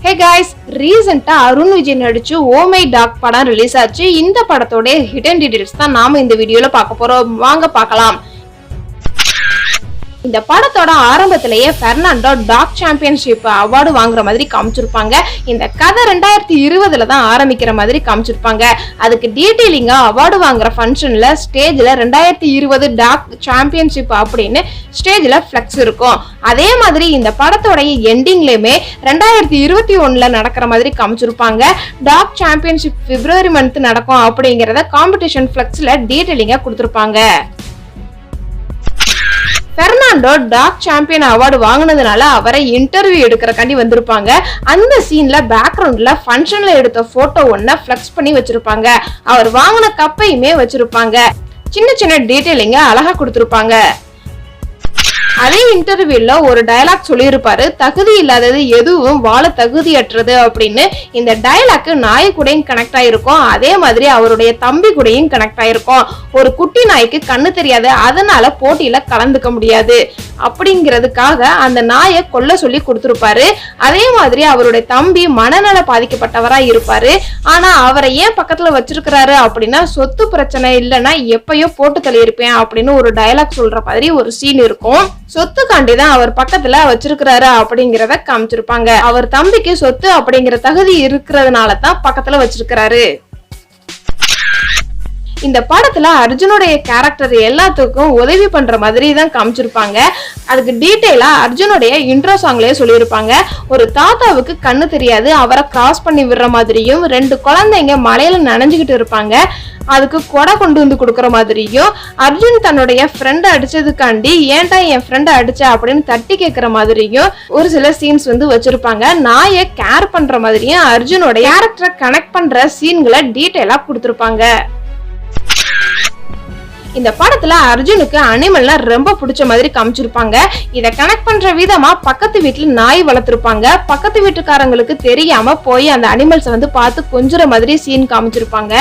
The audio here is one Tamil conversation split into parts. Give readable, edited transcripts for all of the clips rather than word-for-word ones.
Hey guys, recently Arun Vijay நடிச்சு ஓ மை டாக் படம் ரிலீஸ் ஆச்சு. இந்த படத்தோட ஹிடன் டீடைல்ஸ் தான் நாம இந்த வீடியோல பார்க்க போறோம். வாங்க பார்க்கலாம். இந்த படத்தோட ஆரம்பத்திலேயே பெர்னாண்டோ டாக் சாம்பியன்ஷிப் அவார்டு வாங்குற மாதிரி காமிச்சிருப்பாங்க. இந்த கதை 2020 தான் ஆரம்பிக்கிற மாதிரி காமிச்சிருப்பாங்க. அதுக்கு டீடைலிங்கா அவார்டு வாங்குற ஃபங்க்ஷன்ல ஸ்டேஜ்ல 2020 டாக் சாம்பியன்ஷிப் அப்படின்னு ஸ்டேஜ்ல ஃபிளக்ஸ் இருக்கும். அதே மாதிரி இந்த படத்தோட எண்டிங்லயுமே 2021ல நடக்கிற மாதிரி காமிச்சிருப்பாங்க. டாக் சாம்பியன்ஷிப் பிப்ரவரி மந்த் நடக்கும் அப்படிங்கறத காம்படிஷன் ஃபிளக்ஸ்ல டீடைலிங்கா கொடுத்திருப்பாங்க. பெர்னாண்டோ டாக் சாம்பியன் அவார்டு வாங்கினதுனால அவரை இன்டர்வியூ எடுக்கிறக்காண்டி வந்திருப்பாங்க. அந்த சீன்ல பேக்ரவுண்ட்ல ஃபங்க்ஷன்ல எடுத்த போட்டோ ஒன்ன ஃபிளக்ஸ் பண்ணி வச்சிருப்பாங்க. அவர் வாங்கின கப்பையுமே வச்சிருப்பாங்க. சின்ன சின்ன டீடைலிங்க அழகா கொடுத்திருப்பாங்க. அதே இன்டர்வியூல ஒரு டயலாக் சொல்லியிருப்பாரு, தகுதி இல்லாதது எதுவும் வாழ தகுதியற்றது அப்படின்னு. இந்த டயலாக் நாய் கூடயும் கனெக்ட் ஆயிருக்கும், அதே மாதிரி அவருடைய தம்பி கூடயும் கனெக்ட் ஆயிருக்கும். ஒரு குட்டி நாய்க்கு கண்ணு தெரியாது, அதனால போட்டியில கலந்துக்க முடியாது அப்படிங்கிறதுக்காக அந்த நாயை கொல்ல சொல்லி கொடுத்திருப்பாரு. அதே மாதிரி அவருடைய தம்பி மனநல பாதிக்கப்பட்டவரா இருப்பாரு. ஆனா அவரை ஏன் பக்கத்துல வச்சிருக்கிறாரு அப்படின்னா, சொத்து பிரச்சனை இல்லைன்னா எப்பயோ போட்டு தள்ளியிருப்பேன் அப்படின்னு ஒரு டயலாக் சொல்ற மாதிரி ஒரு சீன் இருக்கும். சொத்துக்காண்டிதான் அவர் பக்கத்துல வச்சிருக்கிறாரு அப்படிங்கிறத காமிச்சிருப்பாங்க. அவர் தம்பிக்கு சொத்து அப்படிங்கிற தகுதி இருக்கிறதுனால தான் பக்கத்துல வச்சிருக்கிறாரு. இந்த படத்துல அர்ஜுனுடைய கேரக்டர் எல்லாத்துக்கும் உதவி பண்ற மாதிரி தான் காமிச்சிருப்பாங்க. அதுக்கு டீடைலா அர்ஜுனுடைய இன்ட்ரோ சாங்லயே சொல்லியிருப்பாங்க. ஒரு தாத்தாவுக்கு கண்ணு தெரியாது, அவரை கிராஸ் பண்ணி விடுற மாதிரியும், 2 குழந்தைங்க மலையில நனைஞ்சுக்கிட்டு இருப்பாங்க, அதுக்கு கொடை கொண்டு வந்து கொடுக்குற மாதிரியும், அர்ஜுன் தன்னுடைய ஃப்ரெண்டை அடிச்சதுக்காண்டி ஏன்டா என் ஃப்ரெண்டை அடிச்ச அப்படின்னு தட்டி கேட்கிற மாதிரியும் ஒரு சில சீன்ஸ் வச்சிருப்பாங்க. நாயை கேர் பண்ற மாதிரியும் அர்ஜுனோட கேரக்டரை கனெக்ட் பண்ற சீன்களை டீடைலா கொடுத்திருப்பாங்க. இந்த படத்துல அர்ஜுனுக்கு அனிமல்னா ரொம்ப பிடிச்ச மாதிரி காமிச்சிருப்பாங்க. இத கனெக்ட் பண்ற விதமா பக்கத்து வீட்டுல நாய் வளர்த்திருப்பாங்க. பக்கத்து வீட்டுக்காரங்களுக்கு தெரியாம போய் அந்த அனிமல்ஸ் பார்த்து கொஞ்சுற மாதிரி சீன் காமிச்சிருப்பாங்க.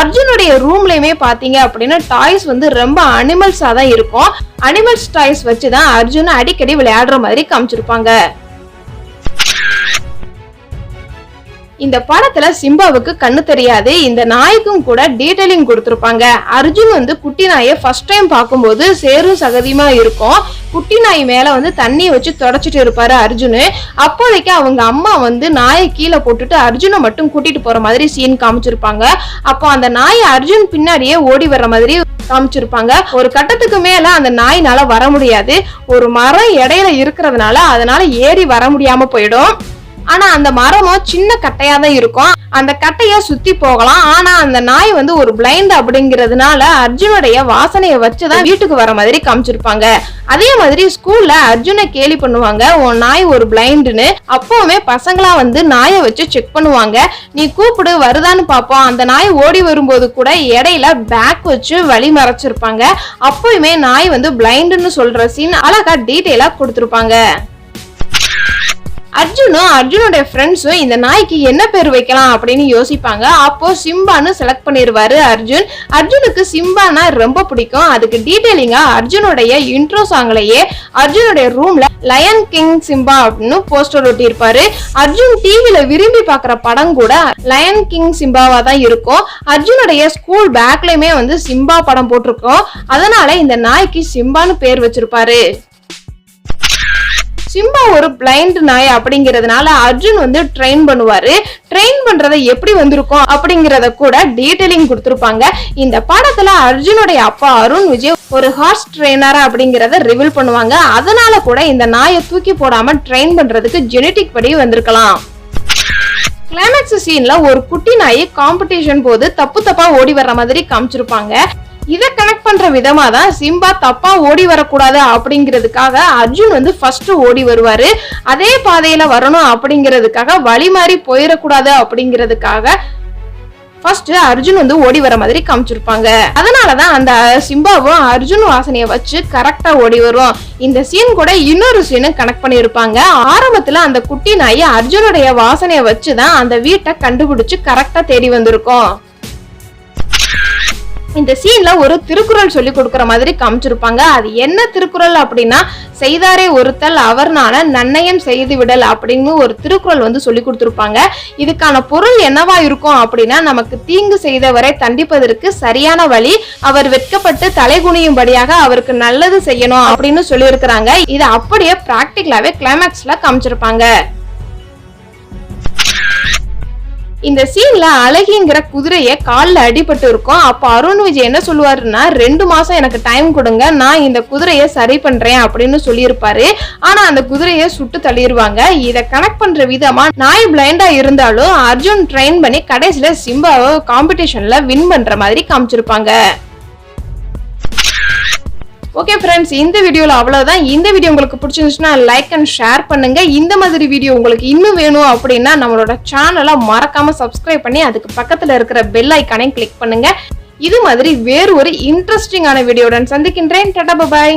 அர்ஜுனுடைய ரூம்லயுமே பாத்தீங்க அப்படின்னா டாய்ஸ் ரொம்ப அனிமல்ஸா தான் இருக்கும். அனிமல்ஸ் டாய்ஸ் வச்சுதான் அர்ஜுன் அடிக்கடி விளையாடுற மாதிரி காமிச்சிருப்பாங்க. இந்த படத்துல சிம்பாவுக்கு கண்ணு தெரியாது. இந்த நாய்க்கும் கூட டீடைலிங் கொடுத்திருப்பாங்க. அர்ஜுன் குட்டி நாயை ஃபர்ஸ்ட் டைம் பார்க்கும்போது சேரும் சகதியுமா இருக்கும். குட்டி நாய் மேல தண்ணியை வச்சு தொடச்சிட்டு இருப்பாரு அர்ஜுனு. அப்போதைக்கு அவங்க அம்மா நாயை கீழே போட்டுட்டு அர்ஜுனை மட்டும் கூட்டிட்டு போற மாதிரி சீன் காமிச்சிருப்பாங்க. அப்போ அந்த நாய் அர்ஜுன் பின்னாடியே ஓடி வர்ற மாதிரி காமிச்சிருப்பாங்க. ஒரு கட்டத்துக்கு மேல அந்த நாயினால வர முடியாது. ஒரு மரம் இடையில இருக்கிறதுனால அதனால ஏறி வர முடியாம போயிடும். ஆனா அந்த மரமும் சின்ன கட்டையா தான் இருக்கும். அந்த கட்டைய சுத்தி போகலாம். ஆனா அந்த நாய் ஒரு பிளைண்ட் அப்படிங்கிறதுனால அர்ஜுனுடைய வாசனையை வச்சுதான் வீட்டுக்கு வர மாதிரி காமிச்சிருப்பாங்க. அதே மாதிரி ஸ்கூல்ல அர்ஜுனை கேலி பண்ணுவாங்க, உன் நாய் ஒரு பிளைண்டுன்னு. அப்பவுமே பசங்களா நாயை வச்சு செக் பண்ணுவாங்க. நீ கூப்பிடு வருதான்னு பாப்போம். அந்த நாய் ஓடி வரும்போது கூட இடையில பேக் வச்சு வழி மறைச்சிருப்பாங்க. அப்பவுமே நாய் பிளைண்டுன்னு சொல்ற சீன் அழகா டீடைலா கொடுத்திருப்பாங்க. அர்ஜுனோட ஃப்ரெண்ட்ஸும் இந்த நாய்க்கு என்ன பேர் வைக்கலாம் அப்படின்னு யோசிப்பாங்க. அப்போ சிம்பான்னு செலக்ட் பண்ணிடுவாரு அர்ஜுன். அர்ஜுனுக்கு சிம்பானா ரொம்ப பிடிக்கும். அதுக்கு டீடைலிங்கா அர்ஜுனுடைய இன்ட்ரோ சாங்லயே அர்ஜுனுடைய ரூம்ல லயன் கிங் சிம்பா அப்படின்னு போஸ்டர் ஒட்டி இருப்பாரு. அர்ஜுன் டிவில விரும்பி பாக்குற படம் கூட லயன் கிங் சிம்பாவா தான் இருக்கும். அர்ஜுனுடைய ஸ்கூல் பேக்லயுமே சிம்பா படம் போட்டிருக்கோம். அதனால இந்த நாய்க்கு சிம்பான்னு பேர் வச்சிருப்பாரு. சிம்பா ஒரு பிளைண்ட் நாய் அப்படிங்கிறதுனால அர்ஜுன் ட்ரெயின் பண்ணுவாரு. ட்ரெயின் பண்றதை எப்படி வந்திருக்கும் அப்படிங்கறத கூட டீடைலிங் கொடுத்திருப்பாங்க. இந்த படத்துல அர்ஜுனுடைய அப்பா அருண் விஜய் ஒரு ஹார்ஸ் ட்ரெயினரா அப்படிங்கறத ரிவீல் பண்ணுவாங்க. அதனால கூட இந்த நாயை தூக்கி போடாம ட்ரெயின் பண்றதுக்கு ஜெனடிக் படி வந்திருக்கலாம். கிளைமேக்ஸ் சீன்ல ஒரு குட்டி நாய் காம்படிஷன் போது தப்பா ஓடி வர்ற மாதிரி காமிச்சிருப்பாங்க. இதை கனெக்ட் பண்ற விதமா தான் சிம்பா தப்பா ஓடி வரக்கூடாது அப்படிங்கிறதுக்காக அர்ஜுன் ஃபர்ஸ்ட் ஓடி வருவாரு. அதே பாதையில வரணும் அப்படிங்கிறதுக்காக வழி மாறி போயிடக்கூடாது அப்படிங்கிறதுக்காக ஃபர்ஸ்ட் அர்ஜுன் ஓடி வர மாதிரி காமிச்சிருப்பாங்க. அதனாலதான் அந்த சிம்பாவும் அர்ஜுன் வாசனையை வச்சு கரெக்டா ஓடி வரும். இந்த சீன் கூட இன்னொரு சீனு கனெக்ட் பண்ணிருப்பாங்க. ஆரம்பத்துல அந்த குட்டி நாய் அர்ஜுனுடைய வாசனையை வச்சுதான் அந்த வீட்டை கண்டுபிடிச்சு கரெக்டா தேடி வந்திருக்கும். இந்த சீன்ல ஒரு திருக்குறள் சொல்லி கொடுக்கற மாதிரி காமிச்சிருப்பாங்க. அது என்ன திருக்குறள் அப்படின்னா, செய்தாரே ஒருத்தல் அவர்னால நன்னயம் செய்து விடல் அப்படின்னு ஒரு திருக்குறள் வந்து சொல்லி கொடுத்திருப்பாங்க. இதுக்கான பொருள் என்னவா இருக்கும் அப்படின்னா, நமக்கு தீங்கு செய்தவரை தண்டிப்பதற்கு சரியான வழி அவர் வெட்கப்பட்டு தலைகுனியும்படியாக அவருக்கு நல்லது செய்யணும் அப்படின்னு சொல்லி இருக்கிறாங்க. இதை அப்படியே பிராக்டிகலாவே கிளைமேக்ஸ்ல காமிச்சிருப்பாங்க. இந்த சீன்ல அழகிங்கிற குதிரைய கால்ல அடிபட்டு இருக்கும். அப்ப அருண் விஜய் என்ன சொல்லுவாருன்னா, 2 மாசம் எனக்கு டைம் கொடுங்க, நான் இந்த குதிரைய சரி பண்றேன் அப்படின்னு சொல்லியிருப்பாரு. ஆனா அந்த குதிரைய சுட்டு தள்ளிடுவாங்க. இத கனெக்ட் பண்ற விதமா நாய் பிளைண்டா இருந்தாலும் அர்ஜுன் ட்ரெயின் பண்ணி கடைசியில சிம்பாவை காம்படிஷன்ல வின் பண்ற மாதிரி காமிச்சிருப்பாங்க. ஓகே ஃப்ரெண்ட்ஸ், இந்த வீடியோல அவ்வளவுதான். இந்த வீடியோ உங்களுக்கு பிடிச்சிருந்துச்சுன்னா லைக் அண்ட் ஷேர் பண்ணுங்க. இந்த மாதிரி வீடியோ உங்களுக்கு இன்னும் வேணும் அப்படின்னா நம்மளோட சேனலை மறக்காம சப்ஸ்கிரைப் பண்ணி அதுக்கு பக்கத்துல இருக்கிற பெல் ஐக்கானையும் கிளிக் பண்ணுங்க. இது மாதிரி வேறு ஒரு இன்ட்ரெஸ்டிங்கான வீடியோவுடன் சந்திக்கின்றேன். Tata bye.